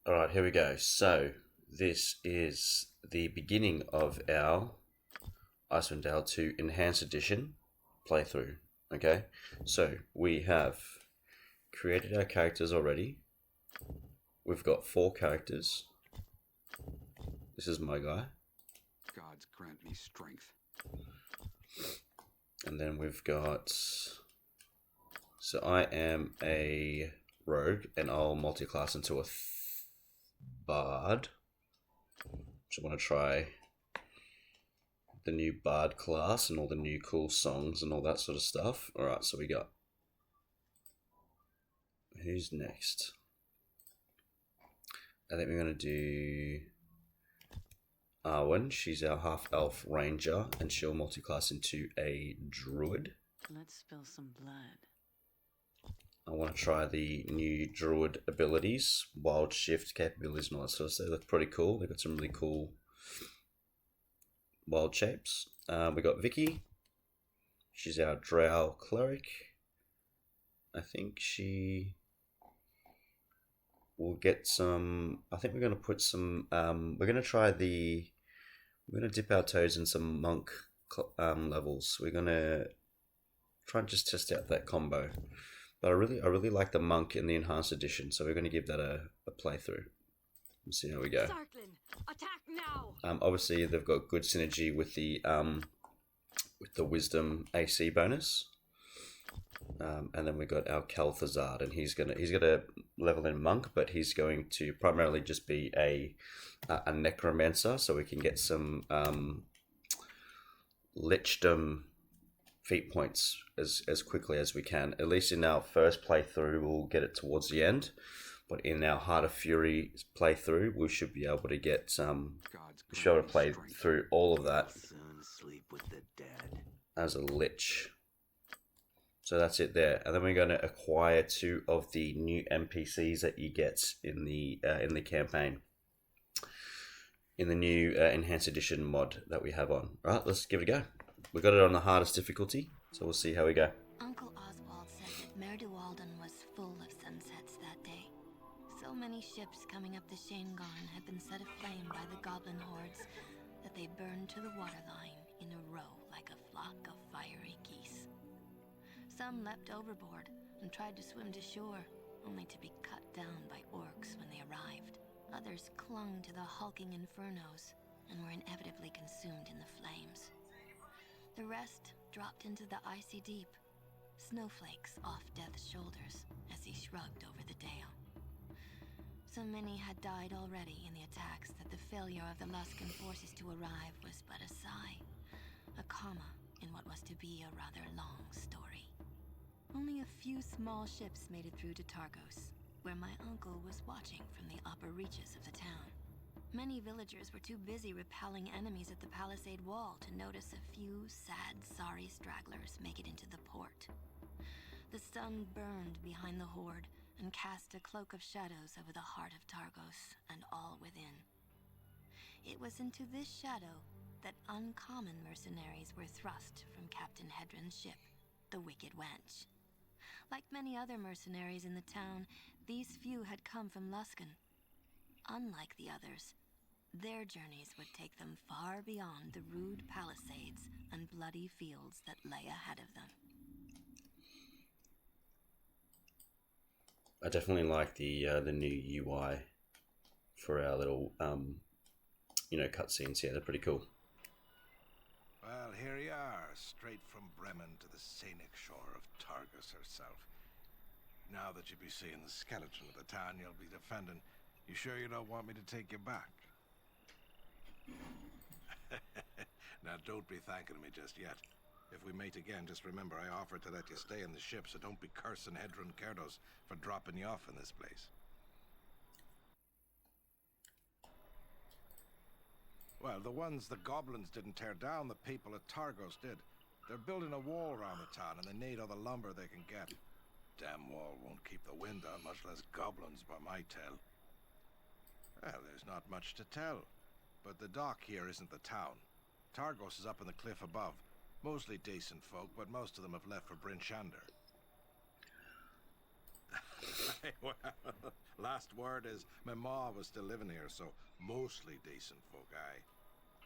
Alright, here we go. So, this is the beginning of our Icewind Dale 2 Enhanced Edition playthrough. Okay, so we have created our characters already. We've got 4 characters. This is my guy. Gods grant me strength. And then we've got... So I am a rogue and I'll multi-class into a bard. So I want to try the new bard class and all the new cool songs and all that sort of stuff. Alright, so we got... Who's next? I think we're going to do Arwen. She's our half-elf ranger and she'll multi-class into a druid. Let's spill some blood. I want to try the new druid abilities, wild shift capabilities and all that sort of stuff. They look pretty cool. They've got some really cool wild shapes. We got Vicky. She's our drow cleric. I think she will get some... I think we're going to put some... we're going to try the... We're going to dip our toes in some monk levels. We're going to try and just test out that combo. But I really like the monk in the enhanced edition, so we're going to give that a playthrough. Let's see how we go. Sarklin, attack now! Obviously, they've got good synergy with the wisdom AC bonus, and then we got our Kel'Thuzad, and he's gonna level in monk, but he's going to primarily just be a necromancer, so we can get some lichdom feat points as quickly as we can. At least in our first playthrough, we'll get it towards the end. But in our Heart of Fury playthrough, we should be able to get we should be able to play through all of that as a lich. So that's it there. And then we're going to acquire 2 of the new NPCs that you get in the campaign, in the new Enhanced Edition mod that we have on. All right, let's give it a go. We got it on the hardest difficulty, so we'll see how we go. Uncle Oswald said that Mer de Walden was full of sunsets that day. So many ships coming up the Shangarn had been set aflame by the goblin hordes that they burned to the waterline in a row like a flock of fiery geese. Some leapt overboard and tried to swim to shore, only to be cut down by orcs when they arrived. Others clung to the hulking infernos and were inevitably consumed in the flames. The rest dropped into the icy deep, snowflakes off Death's shoulders as he shrugged over the dale. So many had died already in the attacks that the failure of the Luskan forces to arrive was but a sigh, a comma in what was to be a rather long story. Only a few small ships made it through to Targos, where my uncle was watching from the upper reaches of the town. Many villagers were too busy repelling enemies at the palisade wall to notice a few sad, sorry stragglers make it into the port. The sun burned behind the horde and cast a cloak of shadows over the heart of Targos and all within. It was into this shadow that uncommon mercenaries were thrust from Captain Hedron's ship, the Wicked Wench. Like many other mercenaries in the town, these few had come from Luskan. Unlike the others, their journeys would take them far beyond the rude palisades and bloody fields that lay ahead of them. I definitely like the new UI for our little cutscenes here. They're pretty cool. Well, here you are, straight from Bremen to the scenic shore of Targus herself. Now that you'll be seeing the skeleton of the town you'll be defending, you sure you don't want me to take you back? Now don't be thanking me just yet. If we meet again, just remember I offered to let you stay in the ship, so don't be cursing Hedron Kerdos for dropping you off in this place. Well, the ones the goblins didn't tear down, the people at Targos did. They're building a wall around the town, and they need all the lumber they can get. Damn wall won't keep the wind out, much less goblins, by my tell. Well, there's not much to tell. But the dock here isn't the town. Targos is up in the cliff above. Mostly decent folk, but most of them have left for Bryn Shander. Well, last word is my ma was still living here, so mostly decent folk, aye.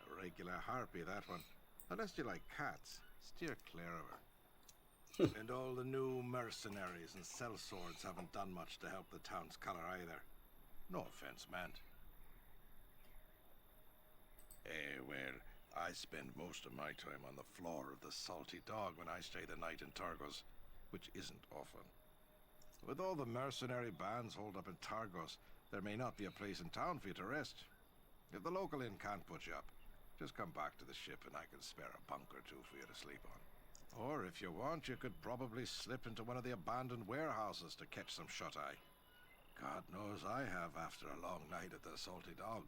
A regular harpy, that one. Unless you like cats, steer clear of her. And all the new mercenaries and sellswords haven't done much to help the town's color either. No offense meant. Well, I spend most of my time on the floor of the Salty Dog when I stay the night in Targos, which isn't often. With all the mercenary bands holed up in Targos, there may not be a place in town for you to rest. If the local inn can't put you up, just come back to the ship and I can spare a bunk or two for you to sleep on. Or if you want, you could probably slip into one of the abandoned warehouses to catch some shut-eye. God knows I have after a long night at the Salty Dog.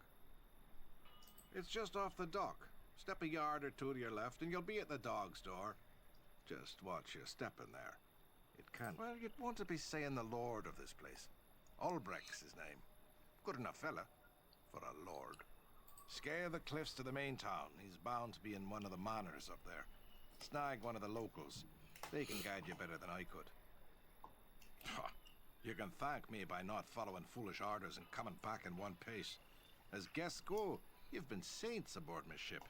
It's just off the dock. Step a yard or two to your left and you'll be at the dog's door. Just watch your step in there. It can't... Well, you'd want to be saying the lord of this place. Albrecht's his name. Good enough fella for a lord. Scale the cliffs to the main town. He's bound to be in one of the manors up there. Snag one of the locals. They can guide you better than I could. You can thank me by not following foolish orders and coming back in one piece. As guests go, you've been saints aboard my ship.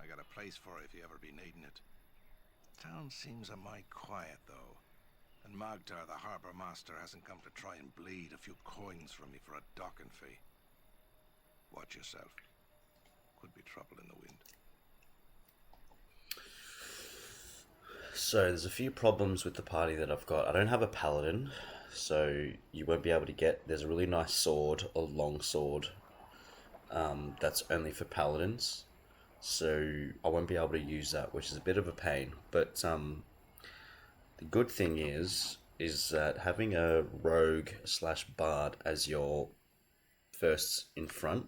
I got a place for you if you ever be needing it. Town seems a mite quiet, though. And Magdar, the harbour master, hasn't come to try and bleed a few coins from me for a docking fee. Watch yourself. Could be trouble in the wind. So there's a few problems with the party that I've got. I don't have a paladin, so you won't be able to get... There's a really nice sword, a long sword, that's only for paladins. So I won't be able to use that, which is a bit of a pain. But the good thing is that having a rogue / bard as your first in front,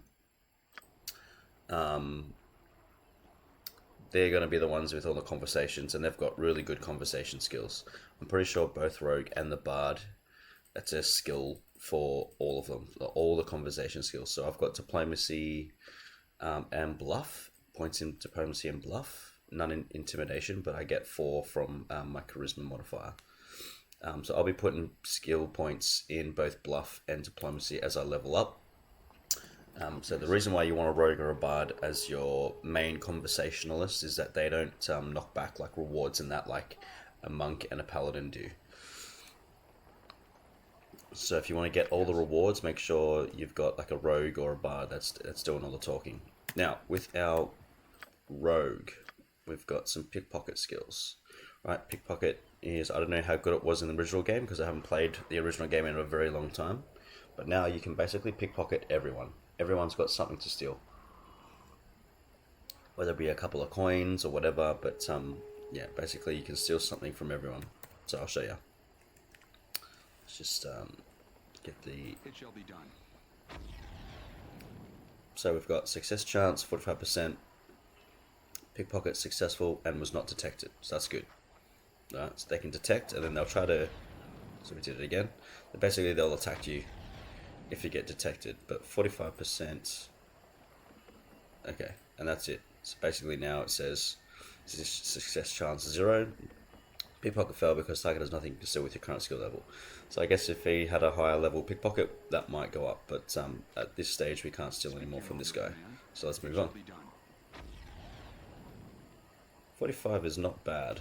they're going to be the ones with all the conversations, and they've got really good conversation skills. I'm pretty sure both rogue and the bard, that's a skill for all of them, all the conversation skills. So I've got diplomacy and bluff, points in diplomacy and bluff, none in intimidation, but I get 4 from my charisma modifier. So I'll be putting skill points in both bluff and diplomacy as I level up. So the reason why you want a rogue or a bard as your main conversationalist is that they don't knock back like rewards and that like a monk and a paladin do. So if you want to get all the rewards, make sure you've got like a rogue or a bard that's doing all the talking. Now with our rogue, we've got some pickpocket skills. Right, pickpocket is, I don't know how good it was in the original game because I haven't played the original game in a very long time, but now you can basically pickpocket everyone. Everyone's got something to steal, whether it be a couple of coins or whatever, but yeah, basically you can steal something from everyone. So I'll show you. Let's just get the... It shall be done. So we've got success chance 45%, pickpocket successful and was not detected, so that's good. Right, so they can detect and then they'll try to... So we did it again. Basically they'll attack you if you get detected, but 45%. Okay, and that's it. So basically now it says success chance 0. Pickpocket fell because target has nothing to do with your current skill level. So I guess if he had a higher level pickpocket, that might go up, but at this stage we can't steal any more from this guy. So let's move on. 45 is not bad.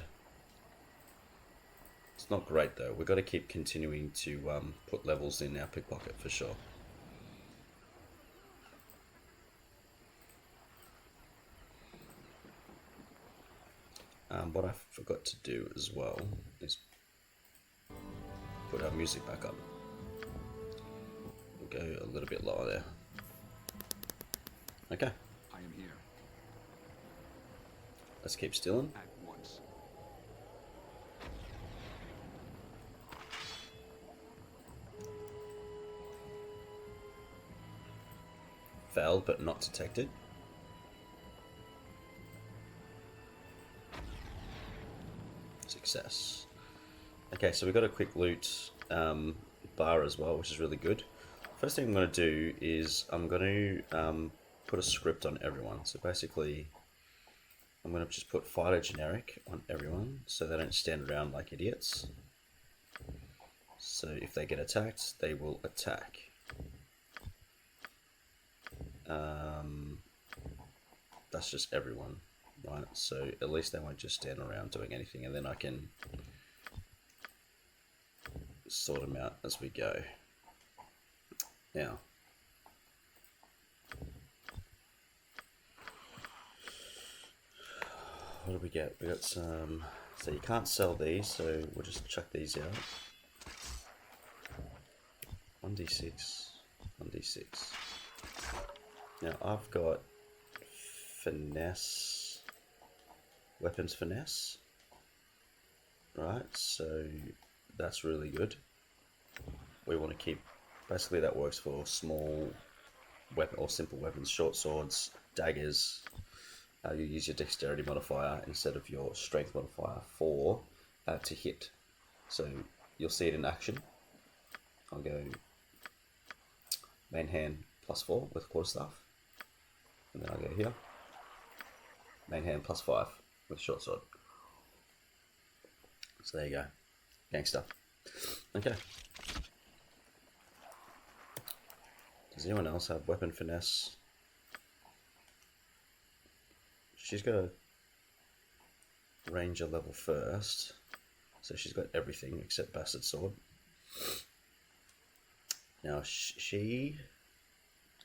It's not great though. We've got to keep continuing to put levels in our pickpocket for sure. What I forgot to do as well is put our music back up. We'll go a little bit lower there. Okay. I am here. Let's keep stealing. At once. Failed but not detected. Success. Okay, so we got a quick loot bar as well, which is really good. First thing I'm going to do is I'm going to put a script on everyone. So basically I'm going to just put fighter generic on everyone so they don't stand around like idiots. So if they get attacked, they will attack. That's just everyone, right? So at least they won't just stand around doing anything, and then I can sort them out as we go. Now, what do we get? We got some. So you can't sell these, so we'll just chuck these out. 1d6, 1d6. Now I've got finesse, weapons finesse, right? So that's really good. We want to keep, basically that works for small weapon or simple weapons, short swords, daggers. You use your dexterity modifier instead of your strength modifier for to hit. So you'll see it in action. I'll go main hand +4 with quarterstaff, and then I'll go here, main hand +5 with short sword. So there you go, gangster. Okay. Does anyone else have weapon finesse? She's got a ranger level first, so she's got everything except bastard sword. Now she,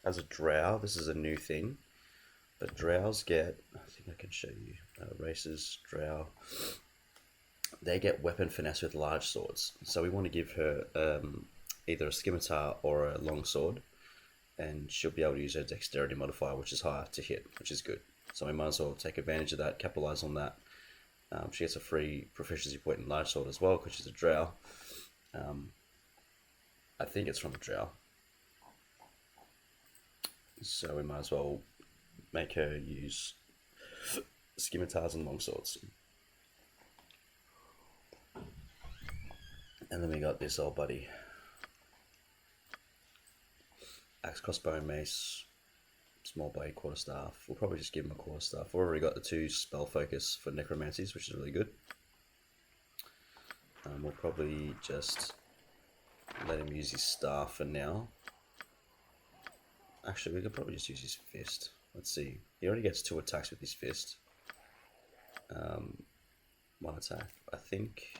as a drow, this is a new thing, but drows get, I think I can show you, races, drow, they get weapon finesse with large swords. So we want to give her either a scimitar or a long sword, and she'll be able to use her dexterity modifier, which is higher to hit, which is good. So we might as well take advantage of that, capitalize on that. She gets a free proficiency point in large sword as well, because she's a drow. I think it's from a drow. So we might as well make her use scimitars and longswords. And then we got this old buddy. Axe, crossbow, and mace. Small blade, quarterstaff. We'll probably just give him a quarterstaff. We've already got the 2 spell focus for necromancies, which is really good. We'll probably just let him use his staff for now. Actually, we could probably just use his fist. Let's see. He already gets 2 attacks with his fist. 1 attack. I think.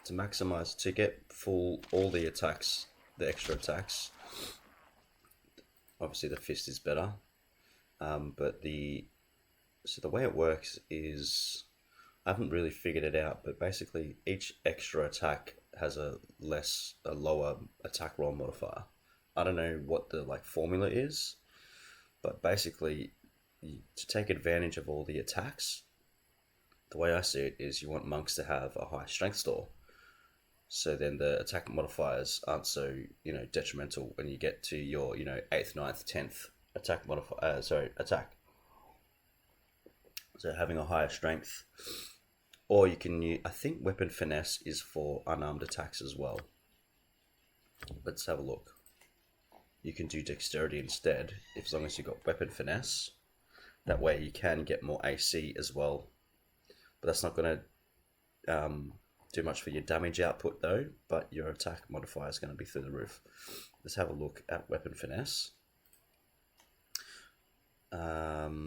To maximize, to get full all the attacks, the extra attacks. Obviously, the fist is better. But so the way it works is, I haven't really figured it out, but basically each extra attack has a lower attack roll modifier. I don't know what the formula is, but basically to take advantage of all the attacks, the way I see it is you want monks to have a high strength store. So then the attack modifiers aren't so, detrimental when you get to your, 8th, 9th, 10th attack modifier, attack. So having a higher strength, or you can use, I think weapon finesse is for unarmed attacks as well. Let's have a look. You can do dexterity instead, as long as you've got weapon finesse. That way you can get more AC as well. But that's not going to do much for your damage output though, but your attack modifier is going to be through the roof. Let's have a look at weapon finesse.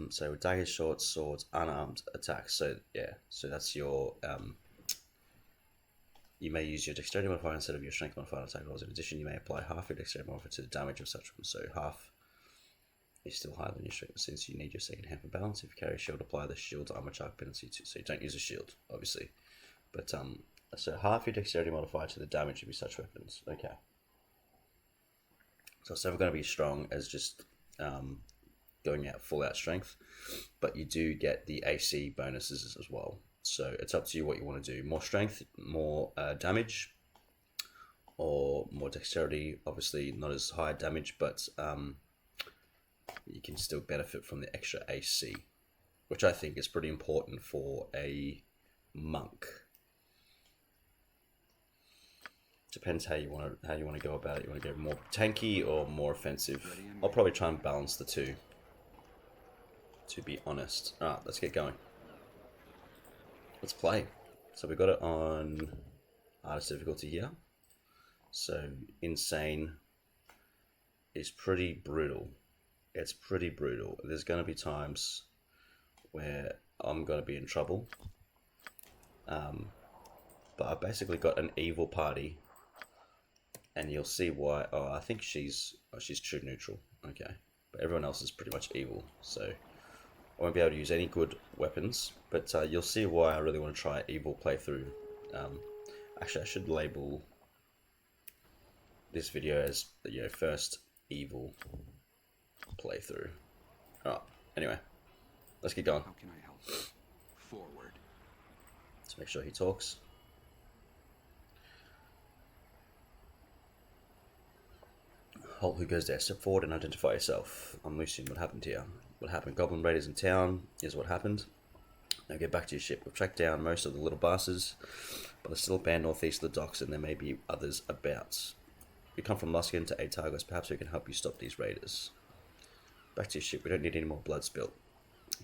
So daggers, short swords, unarmed attacks. So yeah, so that's your you may use your dexterity modifier instead of your strength modifier on attack rolls. In addition, you may apply half your dexterity modifier to the damage of such one. So half is still higher than your strength, since you need your second hand for balance. If you carry a shield, apply the shield's armor charge penalty too. So you don't use a shield, obviously. But so half your dexterity modifier to the damage of such weapons. Okay. So it's never going to be as strong as just going out full out strength, but you do get the AC bonuses as well. So it's up to you what you want to do. More strength, more damage, or more dexterity. Obviously not as high damage, but you can still benefit from the extra AC, which I think is pretty important for a monk. Depends how you want to go about it. You want to go more tanky or more offensive. I'll probably try and balance the two, to be honest. Alright, let's get going. let's play. So we got it on hardest difficulty here. So insane is pretty brutal. It's pretty brutal. There's going to be times where I'm going to be in trouble. But I basically got an evil party, and you'll see why. Oh, I think she's true neutral. Okay, but everyone else is pretty much evil, so I won't be able to use any good weapons. But you'll see why I really want to try evil playthrough. Actually, I should label this video as first evil playthrough. Alright, anyway, let's get going. How can I help? Forward. Let's make sure he talks. Holt, who goes there? Step forward and identify yourself. I'm Lucian. What happened here? What happened? Goblin raiders in town. Here's what happened. Now get back to your ship. We've tracked down most of the little bastards, but there's still a band northeast of the docks, and there may be others about. We come from Luskin to 8 Targos. Perhaps we can help you stop these raiders. Back to your ship. We don't need any more blood spilt.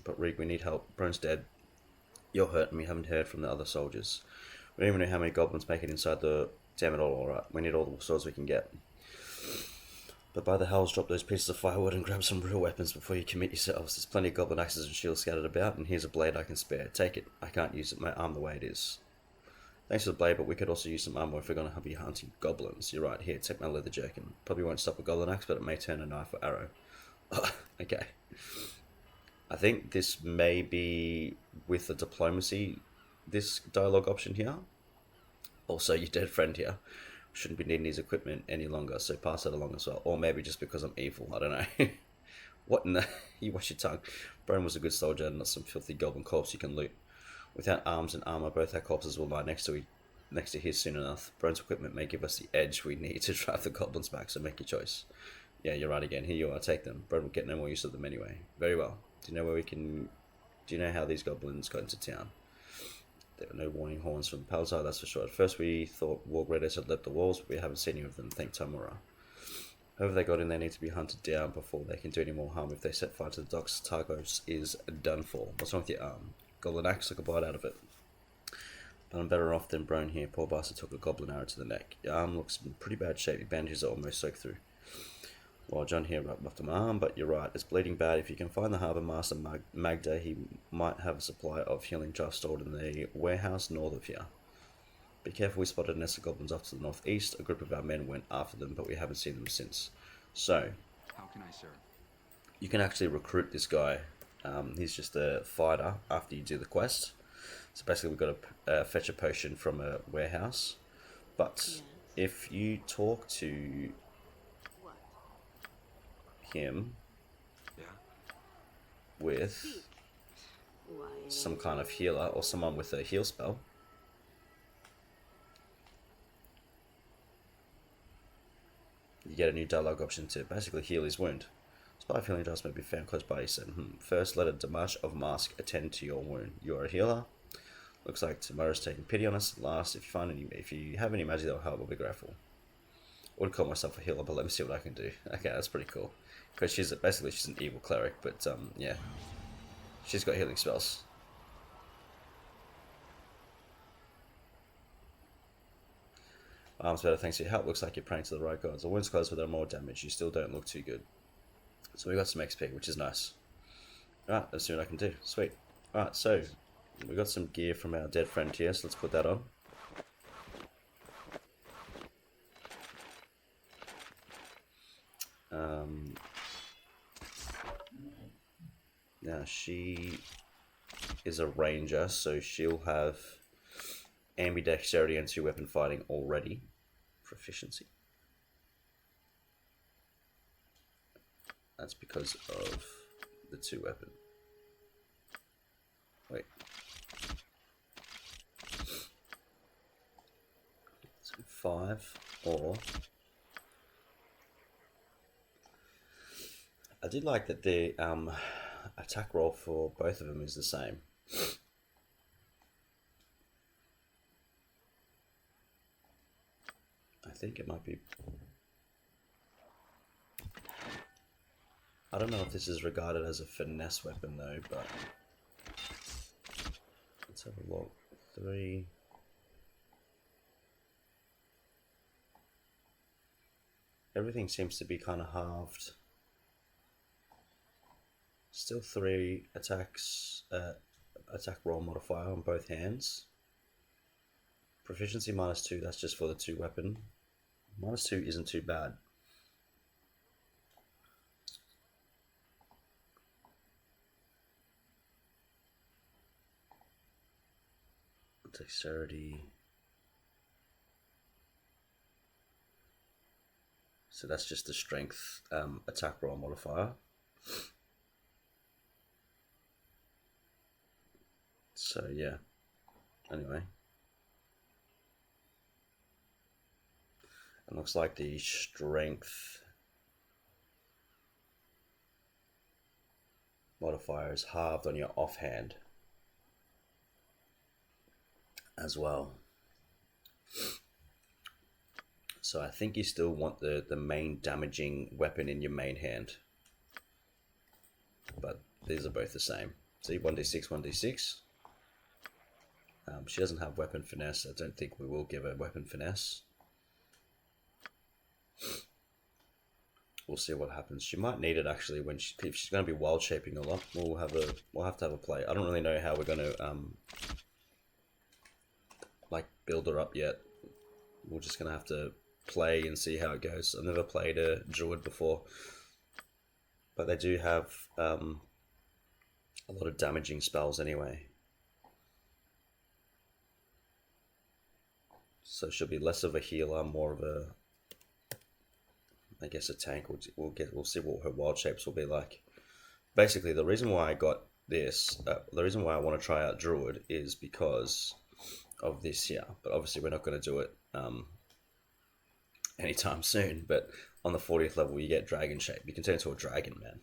But Reek, we need help. Brone's dead. You're hurt, and we haven't heard from the other soldiers. We don't even know how many goblins make it inside the... Damn it all, alright. We need all the swords we can get. But by the hells, drop those pieces of firewood and grab some real weapons before you commit yourselves. There's plenty of goblin axes and shields scattered about, and here's a blade I can spare. Take it. I can't use it. My arm the way it is. Thanks for the blade, but we could also use some armor if we're going to be hunting goblins. You're right. Here, take my leather jerkin. Probably won't stop a goblin axe, but it may turn a knife or arrow. Okay. I think this may be with the diplomacy, this dialogue option here. Also, your dead friend here shouldn't be needing his equipment any longer, so pass that along as well. Or maybe just because I'm evil, I don't know. What in the... You watch your tongue. Brone was a good soldier and not some filthy goblin corpse you can loot. Without arms and armor, both our corpses will lie next to his soon enough. Brone's equipment may give us the edge we need to drive the goblins back, so make your choice. Yeah, you're right again. Here you are, take them. Brone will get no more use of them anyway. Very well. Do you know where we can... Do you know how these goblins got into town? There were no warning horns from Palzar, that's for sure. At first we thought Warg Raiders had leapt the walls, but we haven't seen any of them, thank Tamura. However they got in, they need to be hunted down before they can do any more harm. If they set fire to the docks, Targos is done for. What's wrong with your arm? Goblin axe, took a bite out of it. But I'm better off than Brone here. Poor bastard took a goblin arrow to the neck. Your arm looks in pretty bad shape. Your bandages are almost soaked through. Well, John here rubbed off my arm, but you're right. It's bleeding bad. If you can find the harbour master Magda, he might have a supply of healing jars stored in the warehouse north of here. Be careful, we spotted a nest of goblins off to the northeast. A group of our men went after them, but we haven't seen them since. So, How can I serve? you can actually recruit this guy. He's just a fighter after you do the quest. So basically we've got to fetch a potion from a warehouse. But Yes. if you talk to him Yeah? with Why? some kind of healer or someone with a heal spell, you get a new dialogue option to basically heal his wound. Supply of healing jars may be found close by, he said. First, let a Damash of Mask attend to your wound. You are a healer. Looks like Tamura's taking pity on us. Last, if you have any magic that will help, I'll be grateful. I wouldn't call myself a healer, but let me see what I can do. Okay, that's pretty cool. Because she's an evil cleric, but yeah. She's got healing spells. Arms better, thanks for your help. Looks like you're praying to the right gods. The wound's closed, but there are more damage. You still don't look too good. So we got some XP, which is nice. Alright, let's see what I can do. Sweet. Alright, so we got some gear from our dead friend here, so let's put that on. Now she is a ranger, so she'll have ambidexterity and 2 weapon fighting already for efficiency. That's because of the 2 weapon. Wait. So 5 or... I did like that the attack roll for both of them is the same. I think it might be... I don't know if this is regarded as a finesse weapon though, but let's have a look. 3. Everything seems to be kind of halved. Still 3 attacks, attack roll modifier on both hands. Proficiency -2, that's just for the 2 weapon. -2 isn't too bad. Dexterity. So that's just the strength attack roll modifier. So yeah, anyway. It looks like the strength modifier is halved on your offhand as well. So I think you still want the main damaging weapon in your main hand. But these are both the same. See, 1d6, 1d6. She doesn't have weapon finesse. I don't think we will give her weapon finesse. We'll see what happens. She might need it actually when if she's going to be wild shaping a lot. We'll have to have a play. I don't really know how we're going to like build her up yet. We're just going to have to play and see how it goes. I've never played a druid before, but they do have a lot of damaging spells anyway. So she'll be less of a healer, more of a, I guess, a tank. We'll see what her wild shapes will be like. Basically, the reason why I got this, the reason why I want to try out druid is because of this here. But obviously, we're not going to do it anytime soon. But on the 40th level, you get dragon shape. You can turn into a dragon, man.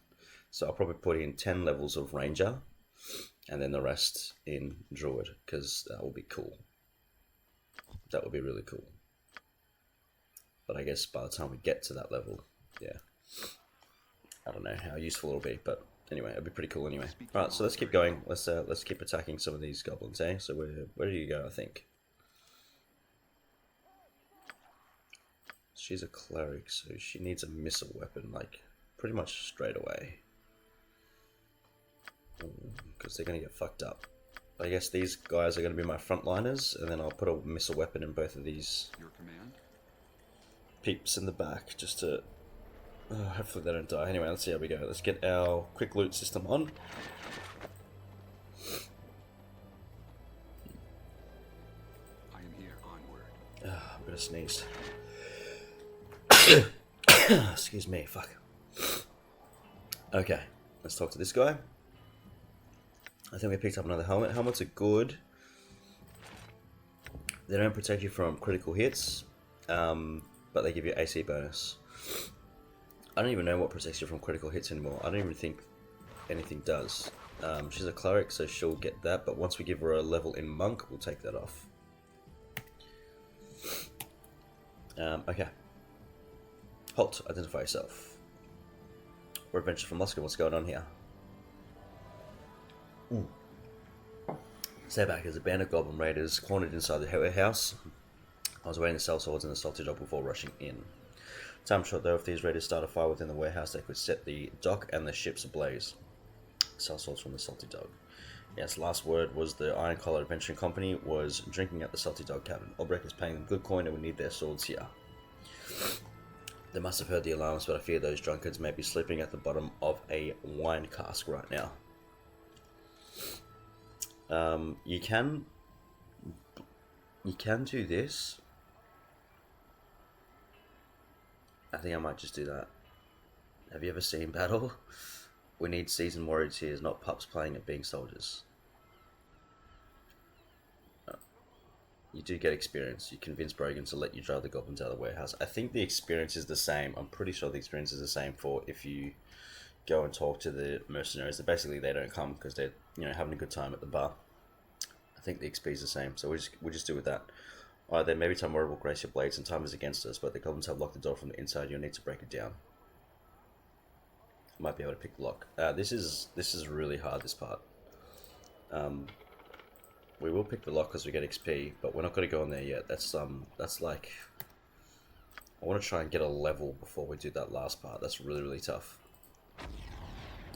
So I'll probably put in 10 levels of ranger, and then the rest in druid, because that will be cool. That would be really cool. But I guess by the time we get to that level, yeah, I don't know how useful it'll be, but anyway, it'll be pretty cool anyway. All right, so let's keep going. Let's keep attacking some of these goblins, eh? So where do you go? I think she's a cleric, so she needs a missile weapon, like pretty much straight away, because they're gonna get fucked up. I guess these guys are going to be my frontliners, and then I'll put a missile weapon in both of these Your command? peeps in the back, just to hopefully they don't die. Anyway, let's see how we go. Let's get our quick loot system on. I am here, onward. I'm gonna sneeze. Excuse me, fuck. Okay, let's talk to this guy. I think we picked up another helmet. Helmets are good. They don't protect you from critical hits, but they give you AC bonus. I don't even know what protects you from critical hits anymore. I don't even think anything does. She's a cleric, so she'll get that, but once we give her a level in monk, we'll take that off. Okay. Halt, identify yourself. We're adventurers from Moscow. What's going on here? Stay back, there's a band of goblin raiders cornered inside the warehouse. I was waiting to sell swords in the salty dog before rushing in. Time short though, if these raiders start a fire within the warehouse, they could set the dock and the ships ablaze. Sell swords from the salty dog. Yes, last word was the Iron Collar Adventuring Company was drinking at the salty dog cabin. Albrecht is paying them good coin and we need their swords here. They must have heard the alarms, but I fear those drunkards may be sleeping at the bottom of a wine cask right now. You can do this. I think I might just do that. Have you ever seen battle? We need seasoned warriors here, not pups playing at being soldiers. You do get experience. You convince Brogan to let you drive the goblins out of the warehouse. I think the experience is the same. I'm pretty sure the experience is the same for if you go and talk to the mercenaries. Basically, they don't come because they're having a good time at the bar. I think the XP is the same, so we'll just do with that. Alright, then maybe time will grace your blades and time is against us, but the goblins have locked the door from the inside. You'll need to break it down. Might be able to pick the lock. This is really hard, this part. We will pick the lock because we get XP, but we're not going to go in there yet. That's like, I want to try and get a level before we do that last part. That's really, really tough.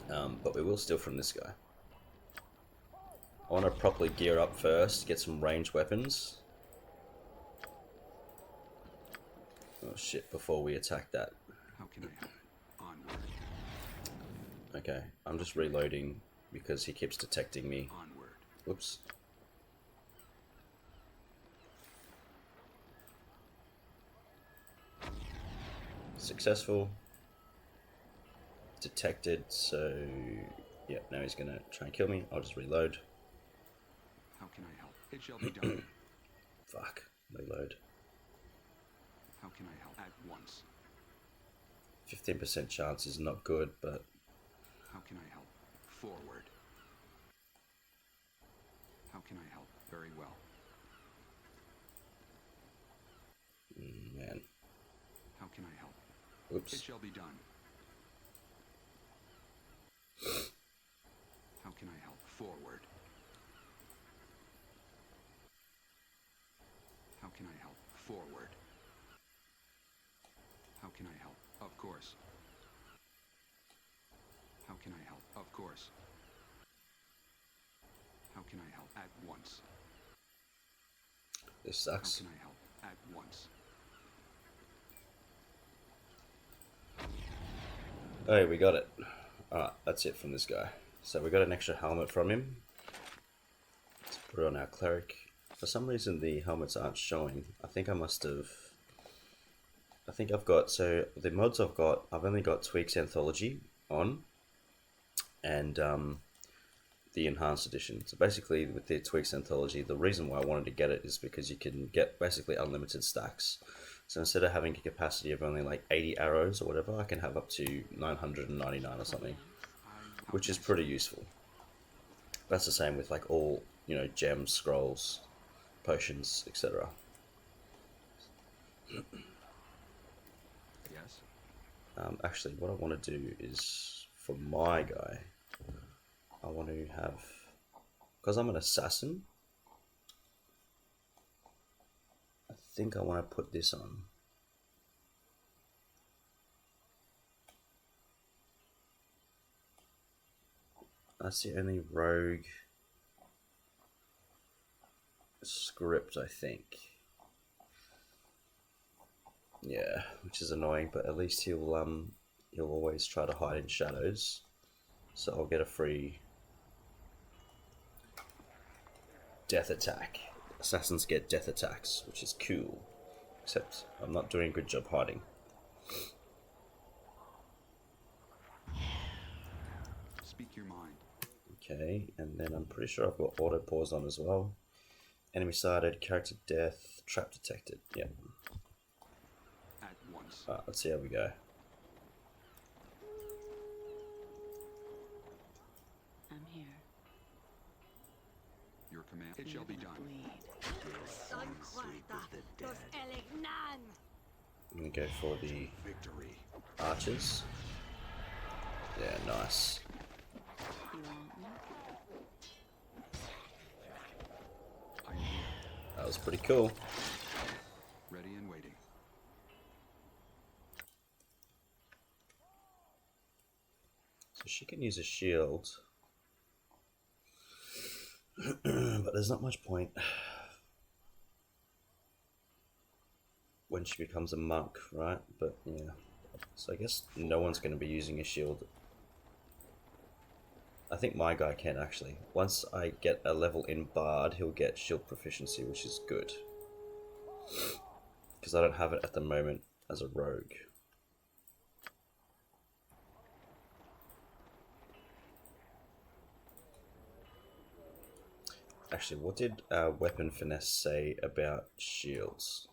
But we will steal from this guy. I want to properly gear up first, get some ranged weapons. Oh shit, before we attack that. How can I help? Onward. Okay, I'm just reloading because he keeps detecting me. Onward. Whoops. Successful. Detected, so yeah, now he's gonna try and kill me. I'll just reload. How can I help? It shall be done. Fuck, reload. How can I help? At once. 15% chance is not good, but How can I help? Forward. How can I help? Very well. man, How can I help? It oops. shall be done. How can I help? Forward. How can I help? Forward. How can I help? Of course. How can I help? Of course. How can I help? At once. This How sucks. can I help? At once. Alright, we got it. Alright, that's it from this guy. So we got an extra helmet from him. Let's put it on our cleric. For some reason the helmets aren't showing. I think I've got, so the mods I've only got Tweaks Anthology on, and the Enhanced Edition. So basically with the Tweaks Anthology, the reason why I wanted to get it is because you can get basically unlimited stacks. So instead of having a capacity of only like 80 arrows or whatever, I can have up to 999 or something, which is pretty useful. That's the same with like all, gems, scrolls, potions, etc. Yes? Actually, what I want to do is, for my guy, I want to have, because I'm an assassin, I think I want to put this on. That's the only rogue script, I think. Yeah, which is annoying, but at least he'll always try to hide in shadows. So I'll get a free death attack. Assassins get death attacks, which is cool. Except I'm not doing a good job hiding. Speak your mind. Okay, and then I'm pretty sure I've got auto pause on as well. Enemy sighted, character death, trap detected. Yeah. At once. Alright, let's see how we go. I'm here. Your command. It shall be done. Bleed. Son Cuarta, los Elignan! I'm gonna go for the Victory. archers. Yeah, nice. You want me? I am here. That was pretty cool. Ready and waiting. So she can use a shield. But there's not much point when she becomes a monk, right? But yeah. So I guess no one's going to be using a shield. I think my guy can actually. Once I get a level in Bard, he'll get shield proficiency, which is good. Because I don't have it at the moment as a rogue. Actually, what did Weapon Finesse say about shields?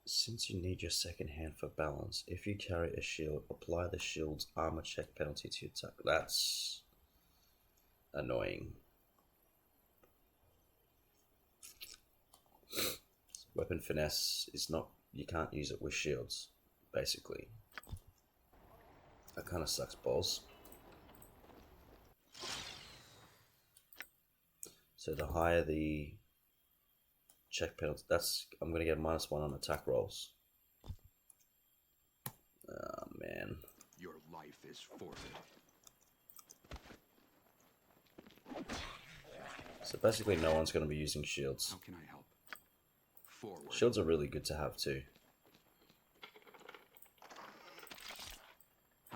Since you need your second hand for balance, if you carry a shield, apply the shield's armor check penalty to your attack. That's annoying. Weapon Finesse is not, you can't use it with shields, basically. That kind of sucks balls. So the higher the check penalty, I'm gonna get a -1 on attack rolls. Oh man. Your life is forfeit. So basically no one's gonna be using shields. How can I help? Forward. Shields are really good to have too.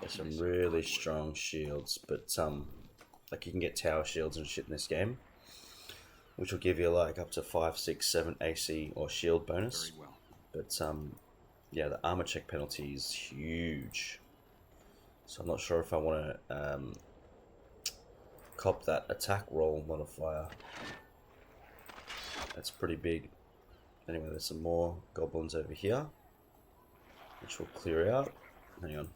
There's some really strong shields, but like you can get tower shields and shit in this game, which will give you like up to 5, 6, 7 AC or shield bonus. Very well. But yeah, the armor check penalty is huge. So I'm not sure if I want to cop that attack roll modifier. That's pretty big. Anyway, there's some more goblins over here, which will clear out. Hang on.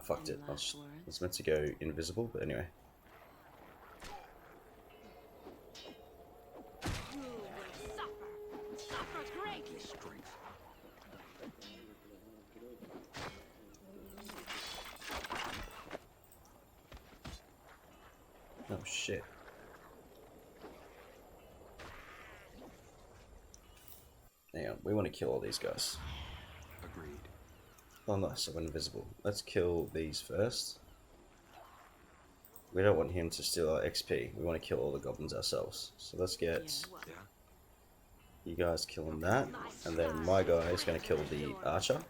Fucked it. I was meant to go invisible, but anyway. You will suffer. Suffer greatly. Strength. Oh shit. Hang on, we want to kill all these guys. Agreed. Oh nice, I went invisible. Let's kill these first. We don't want him to steal our XP. We want to kill all the goblins ourselves. So let's get Yeah. you guys killing that. And then my guy is going to kill the archer.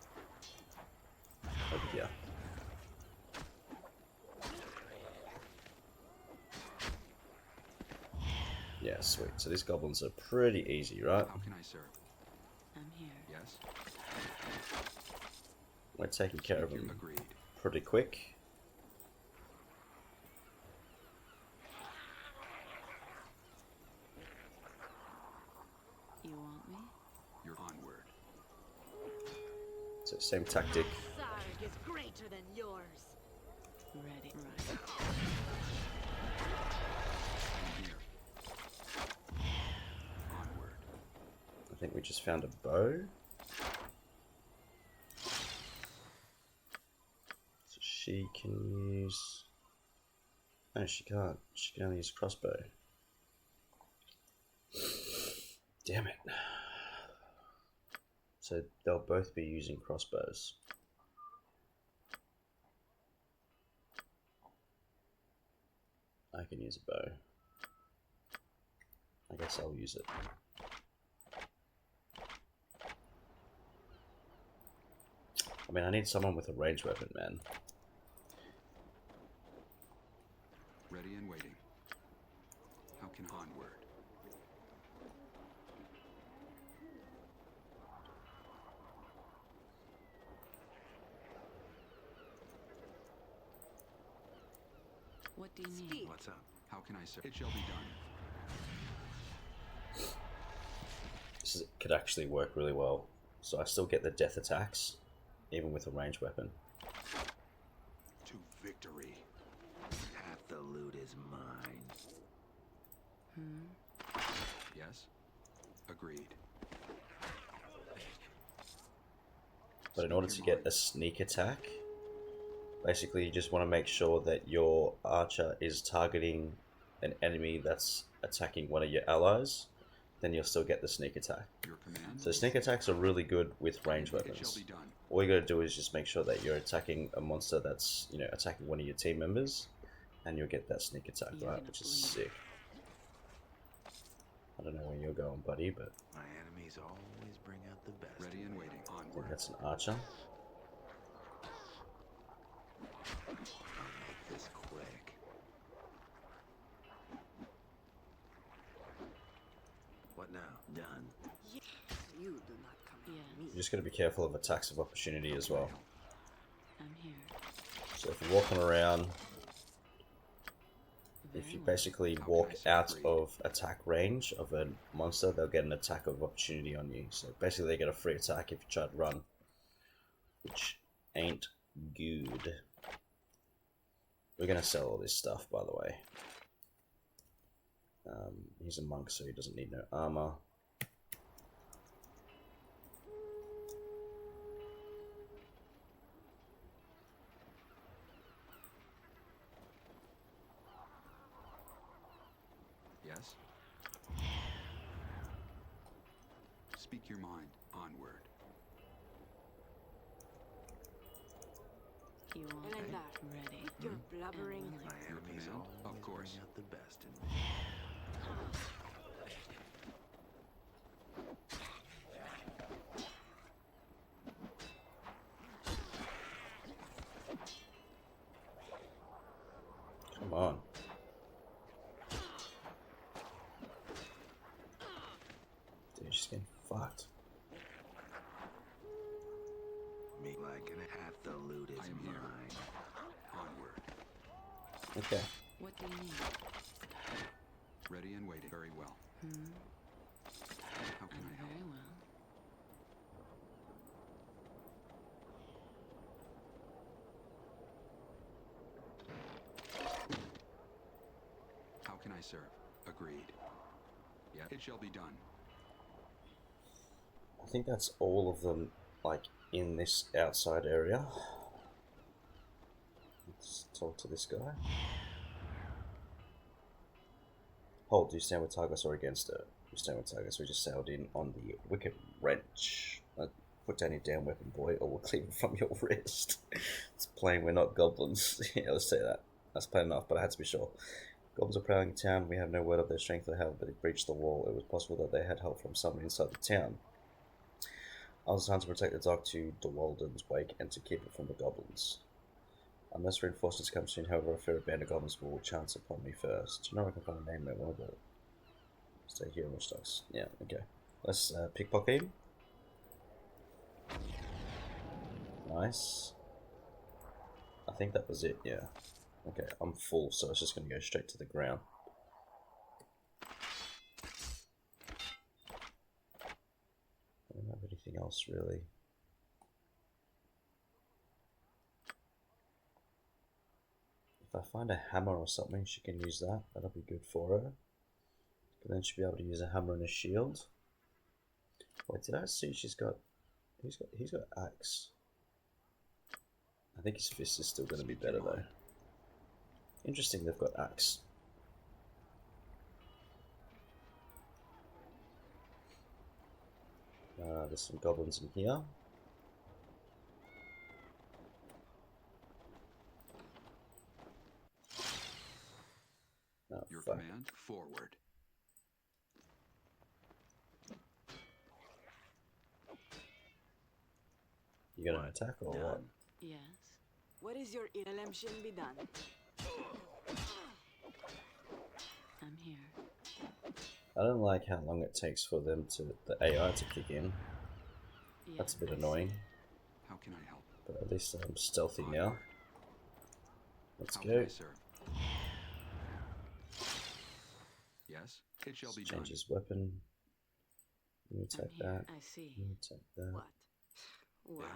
Over here. Yeah, sweet. So these goblins are pretty easy, right? How can I serve? I'm here. Yes. We're taking care of them Agreed. pretty quick. You want me? You're onward. So same tactic. Sarg is greater than yours. Ready. Right. I'm here. Onward. I think we just found a bow. So she can use... No, she can't. She can only use crossbow. Damn it. So they'll both be using crossbows. I can use a bow. I guess I'll use it. I mean, I need someone with a ranged weapon, man. Ready and waiting. How can onward? What do you need? Speak. What's up? How can I serve? It shall be done. Could actually work really well. So I still get the death attacks, even with a ranged weapon. To victory. Half the loot is mine. Yes. Agreed. But in order to get a sneak attack, basically you just want to make sure that your archer is targeting an enemy that's attacking one of your allies, then you'll still get the sneak attack. Your command. So sneak attacks are really good with ranged It shall weapons. be done. All you gotta do is just make sure that you're attacking a monster that's, you know, attacking one of your team members, and you'll get that sneak attack, You're right? gonna Which is bleed. sick. I don't know where you're going, buddy, but My enemies always bring out the best. Ready and waiting. I think Onward. that's an archer. I'll make this quick. What now? Done. You do not come Yeah. to You're me. just gotta be careful of attacks of opportunity as well. I'm here. So if you're walking around, if Very you well. basically walk out of attack range of a monster, they'll get an attack of opportunity on you. So basically they get a free attack if you try to run, which ain't good. We're gonna sell all this stuff, by the way. He's a monk, so he doesn't need no armor. Speak your mind. Onward. You want And me? that. Ready. You're blubbering. And My willing. enemies command? always Of course. bring out the best in me. Come on. Dude, she's getting fucked. Me like and half the loot is I am here. mine. Onward. Okay. What do you need? Ready and waiting. Very well. How can I help? Very well. How can I serve? Agreed. Yeah, it shall be done. I think that's all of them, like, in this outside area. Let's talk to this guy. Hold, do you stand with Targus or against it? You stand with Targus. We just sailed in on the Wicked Wrench. Put down your damn weapon, boy, or we'll cleave it from your wrist. It's plain we're not goblins. Yeah, let's say that. That's plain enough, but I had to be sure. Goblins are prowling in town. We have no word of their strength or how, but it breached the wall. It was possible that they had help from someone inside the town. I was assigned to protect the dock to De Walden's wake and to keep it from the goblins. Unless reinforcements come soon, however, I fear a band of goblins will chance upon me first. Do you know I can find a name that one of it? Stay here and watch dogs. Yeah, okay. Let's pickpocket him. Nice. I think that was it, yeah. Okay, I'm full, so it's just going to go straight to the ground. I don't have anything else, really. If I find a hammer or something, she can use that. That'll be good for her. But then she'll be able to use a hammer and a shield. Wait, did I see she's got... He's got axe. I think his fist is still going to be better, though. Interesting, they've got axe. There's some goblins in here. Oh, Your fuck. command. Forward. You gonna attack or what? Done. Yes. What is your LM shouldn't be done? I'm here. I don't like how long it takes for them to the AI to kick in. Yeah, That's a bit I see. annoying. How can I help? But at least I'm stealthy now. Let's How go. can I serve? Yes, it shall be done. Change his weapon. You I'm take here. that. I see. You take that. What? Well,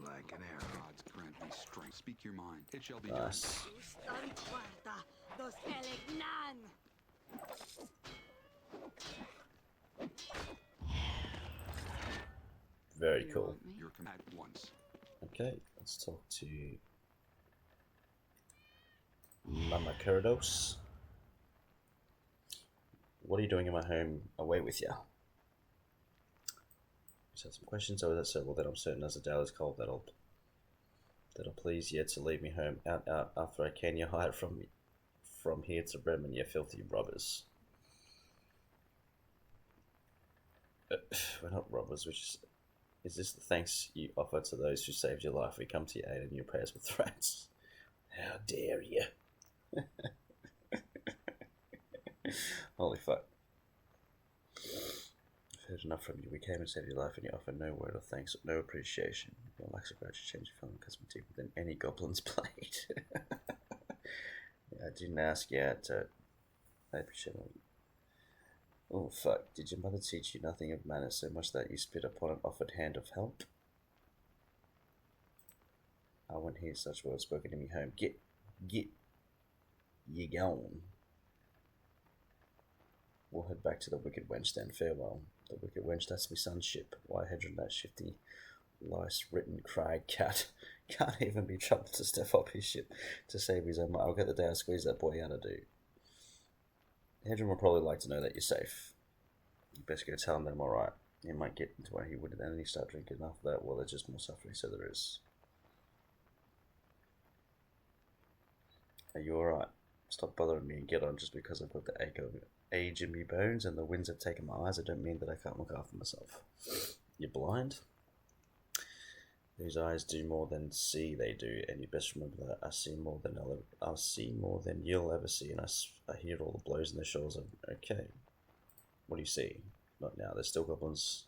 Like an arrow. Gods grant me strength. Speak your mind. It shall be done. Nice. Gustan Cuarta, dos Elegnan! Very You cool. want me? Your command at once. Okay, let's talk to Mama Kurdos. What are you doing in my home away with you? Just had some questions over that, so well then I'm certain as the day is cold that'll please you to leave me home out after I can you hide from here to Bremen, you filthy robbers. We're not robbers, is this the thanks you offer to those who saved your life? We come to your aid and you pay us with threats. How dare you? Holy fuck. I've heard enough from you. We came and saved your life and you offer no word of thanks or no appreciation. Your lack of gratitude change your feeling cuts me deeper than any goblin's blade. I didn't ask yet. I appreciate it. Oh fuck, did your mother teach you nothing of manners so much that you spit upon an offered hand of help? I won't hear such words spoken in me home. Get, you gone. We'll head back to the Wicked Wench then, farewell. The Wicked Wench, that's me son's ship. Why Hedron, that shifty, lice-written crag cat, can't even be troubled to step up his ship to save his own. I'll get the day I squeeze that boy out of do. Hedron will probably like to know that you're safe. You best go tell him that I'm alright. He might get into where he would, and then he start drinking enough of that. Well, there's just more suffering, so there is. Are you alright? Stop bothering me and get on just because I've got the age in me bones and the winds have taken my eyes. I don't mean that I can't look after myself. You're blind? These eyes do more than see, they do, and you best remember that I see more than I'll see more than you'll ever see, and I hear all the blows in the shores of. Okay, what do you see? Not now. There's still goblins'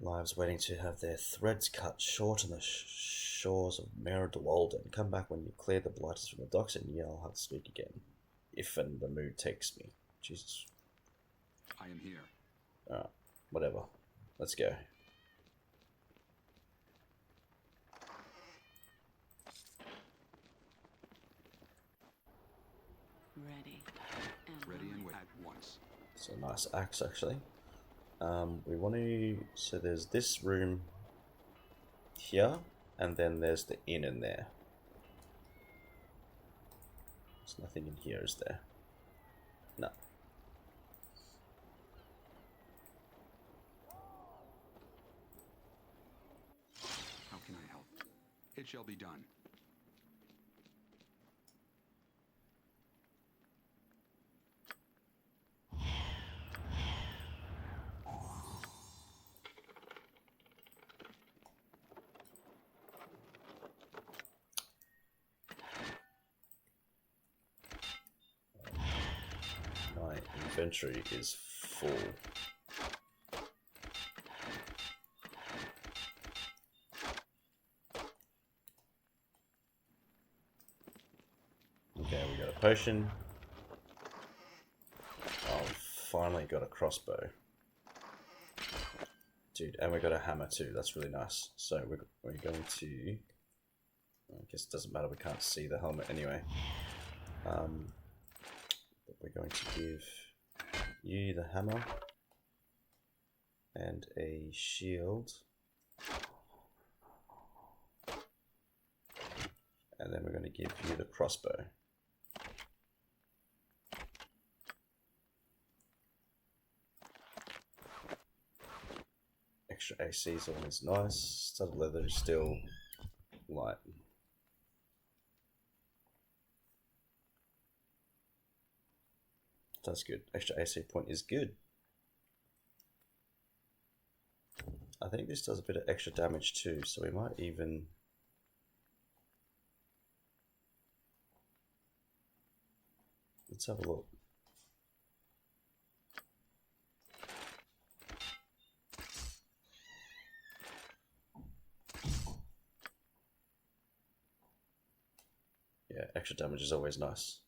lives waiting to have their threads cut short on the shores of Walden. Come back when you clear the blighters from the docks, and yeah, I'll have to speak again, if and the mood takes me. Jesus. I am here. Alright, whatever. Let's go. Ready. Ready and wait at once. It's a nice axe, actually. We want to. So there's this room here, and then there's the inn in there. There's nothing in here, is there? No. How can I help? It shall be done. My inventory is full. Okay, we got a potion. Oh, finally got a crossbow. Dude, and we got a hammer too. That's really nice. So we're going to. I guess it doesn't matter. We can't see the helmet anyway. But we're going to give you the hammer and a shield. And then we're going to give you the crossbow. Extra AC is always nice. Studded leather is still light. That's good. Extra AC point is good. I think this does a bit of extra damage too, so we might even. Let's have a look. Yeah, extra damage is always nice.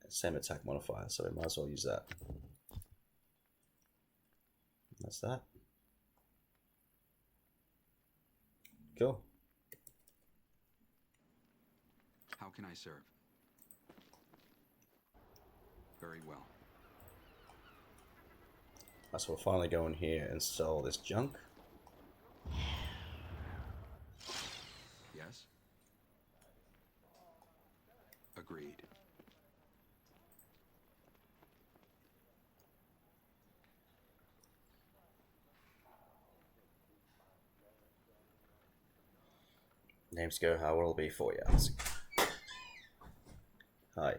Same attack modifier, so we might as well use that. That's that. Cool. How can I serve? Very well. So we'll finally go in here and sell all this junk. Yes? Agreed. Names go how it'll be for you. Hi.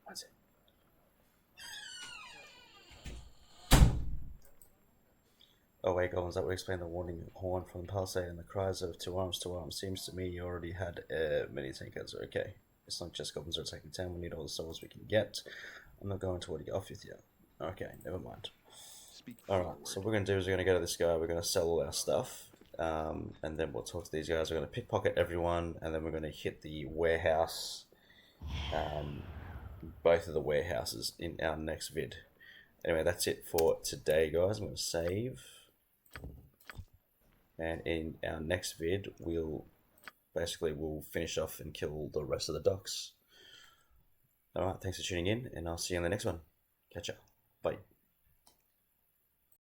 What's it? Oh wait, goblins, that would explain the warning horn from the palisade and the cries of two arms to arms. Seems to me you already had many tankers. Okay. It's not just goblins are attacking town, we need all the souls we can get. I'm not going to what you off with you. Okay, never mind. Alright, so what we're going to do is we're going to go to this guy, we're going to sell all our stuff. And then we'll talk to these guys. We're going to pickpocket everyone, and then we're going to hit the warehouse, both of the warehouses in our next vid. Anyway, that's it for today, guys. I'm going to save, and in our next vid, we'll finish off and kill the rest of the docks. All right, thanks for tuning in, and I'll see you in the next one. Catch ya. Bye.